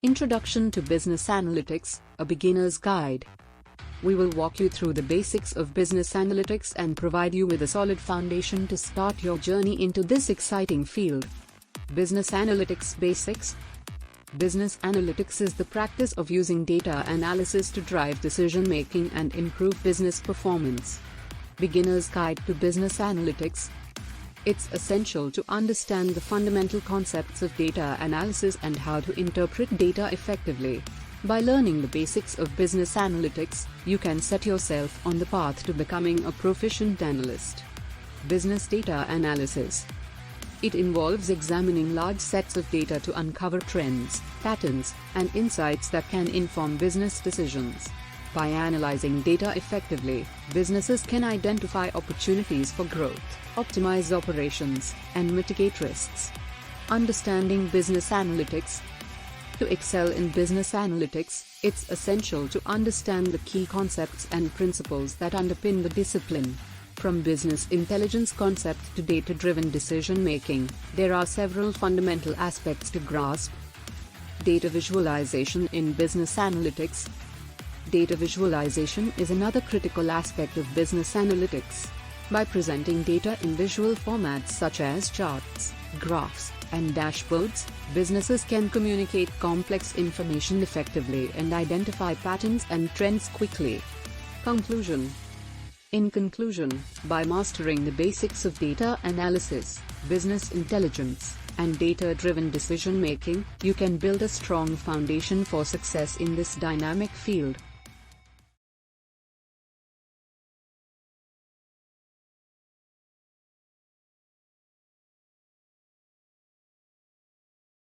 Introduction to Business Analytics, a beginner's guide. We will walk you through the basics of business analytics and provide you with a solid foundation to start your journey into this exciting field. Business Analytics Basics. Business analytics is the practice of using data analysis to drive decision-making and improve business performance. Beginner's Guide to Business Analytics. It's essential to understand the fundamental concepts of data analysis and how to interpret data effectively. By learning the basics of business analytics, you can set yourself on the path to becoming a proficient analyst. Business data analysis. It involves examining large sets of data to uncover trends, patterns, and insights that can inform business decisions. By analyzing data effectively, businesses can identify opportunities for growth, optimize operations, and mitigate risks. Understanding business analytics. To excel in business analytics, it's essential to understand the key concepts and principles that underpin the discipline. From business intelligence concept to data-driven decision-making, there are several fundamental aspects to grasp. Data visualization in business analytics. Data visualization is another critical aspect of business analytics. By presenting data in visual formats such as charts, graphs, and dashboards, businesses can communicate complex information effectively and identify patterns and trends quickly. Conclusion. In conclusion, by mastering the basics of data analysis, business intelligence, and data-driven decision-making, you can build a strong foundation for success in this dynamic field.